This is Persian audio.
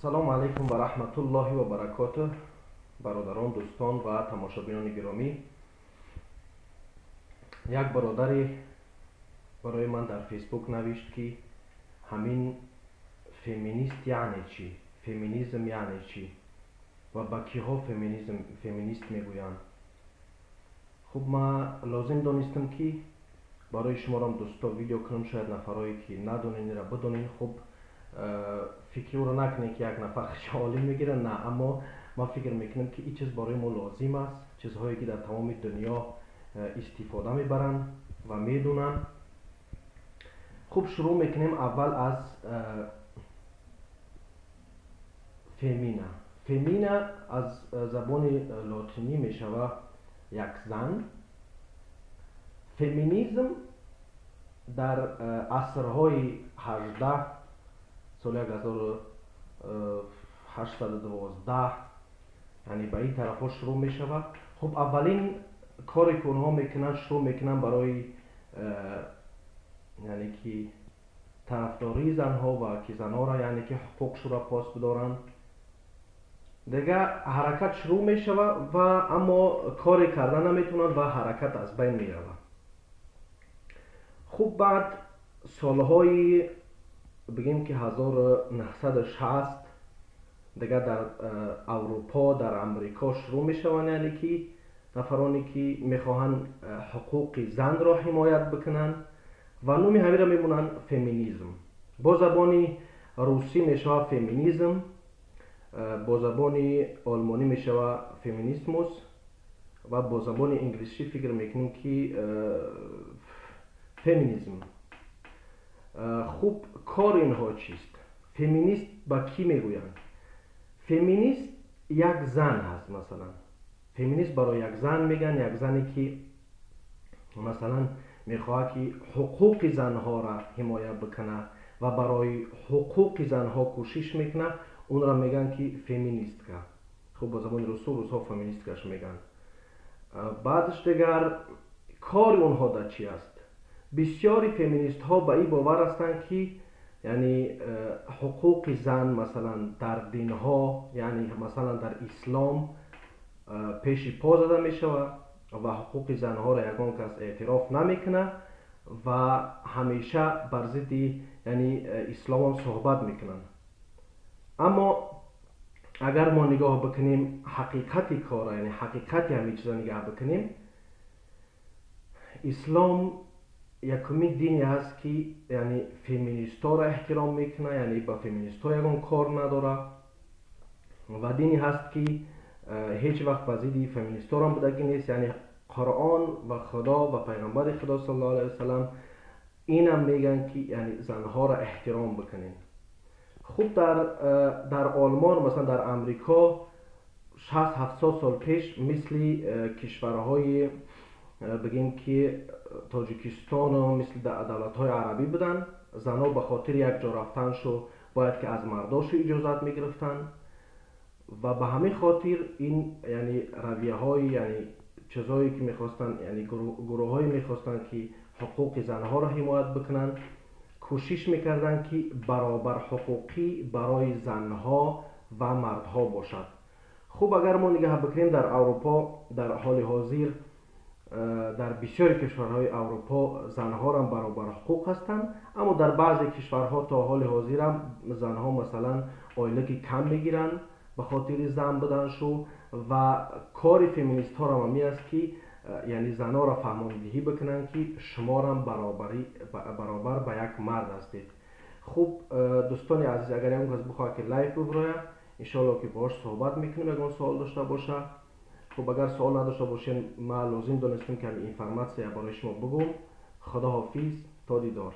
سلام علیکم و رحمت الله و برکاته. برادران، دوستان و تماشابینان گرامی، یک برادری برای من در فیسبوک نوشت که همین فمینیست یعنی چی؟ فمینیزم یعنی چی؟ و با کیها فمینیست میگویند؟ خب ما لازم دانستم که برای شما را دوستا ویدیو کنم، شاید نفرایی که ندونین را بدونین. خب فکری رو نکنین که یک نفر خیالی میگیره، نه، اما ما فکر میکنم که این چیز برای ما لازم است، چیزهایی که در تمام دنیا استفاده میبرن و میدونن. خب شروع میکنیم اول از فمینا. فمینا از زبان لاتینی میشوه یک زن. فمینیزم در عصرهای 18 سال 1812 یعنی به این طرف ها شروع می شود. خب اولین کاری که اونها میکنن، شروع میکنن برای یعنی که طرفداری زنها و که زنها را یعنی که حقوقش را پاس بدارن. دیگه حرکت شروع می شود و اما کاری کردن نمیتونن و حرکت از بین می رود. خب بعد سالهای بگیم که 1960 دیگه در اروپا، در امریکا شروع می شوند، یعنی که نفرانی که میخواهند حقوق زن را حمایت بکنن و نومی همین را میمونن فمینیزم. با زبانی روسی میشوه فمینیزم، با زبان آلمانی میشوه فمینیسموس و با زبان انگلیسی فکر میکنیم که فمینیزم. خوب کار اینها چیست؟ فمینیست با کی میگویند؟ فمینیست یک زن هست. مثلا فمینیست برای یک زن میگن، یک زنی که مثلا میخواد که حقوق زنها را حمایت بکنه و برای حقوق زنها کوشش میکنه، اون را میگن که فمینیست که. خب با زبان روسا فمینیست کش میگن. بعدش دیگر کار اونها در چی است؟ بسیاری فمینیست ها به این باور هستند که یعنی حقوق زن مثلا در دین ها، یعنی مثلا در اسلام پیش پا زده می شود و حقوق زن ها را یگان کس اعتراف نمیکنه و همیشه بر ضد یعنی اسلام هم صحبت میکنن. اما اگر ما نگاه بکنیم حقیقت کار، یعنی حقیقت همین چیزا نگاه بکنیم، اسلام یکمین دینی است که یعنی فمینیستا را احترام میکنه، یعنی با فمینیستا یگان کار نداره و دینی هست که هیچ وقت با ضد فمینیستا را بودگی نیست. یعنی قرآن و خدا و پیغمبر خدا صلی الله علیه وسلم اینم میگن که یعنی زنها را احترام بکنین. خوب در آلمان، مثلا در امریکا 60-70 سال پیش مثل کشورهای بگیم که تاجیکستان و مثل دولت‌های عربی بودن، زنها به خاطر یک جا رفتنشو باید که از مرداشو اجازت میگرفتن و به همین خاطر این یعنی رویه‌های یعنی چیزایی که میخواستن، یعنی گروه‌هایی میخواستن که حقوق زنها را حمایت بکنن، کوشش میکردن که برابر حقوقی برای زنها و مردها باشد. خوب اگر ما نگاه بکنیم در اروپا در حال حاضر در بسیاری کشورهای اروپا زنها هم برابر حقوق هستند، اما در بعضی کشورها تا حال حاضر هم زنها مثلا آیلکی کم میگیرن به خاطر زن بودنشو و کار فمینیست ها را همی است که یعنی زنها را فهماندهی بکنن که شما هم برابر به یک مرد هستید. خوب دوستان عزیز، اگر اون کس بخواه که لایف ببرایه انشاءالله که باش صحبت میکنیم اگر سوال داشته باشه. خب اگر سوال نداشته باشین ما لازم دانستیم که این انفرماسیا برای شما بگم. خدا حافظ، تا دیدار.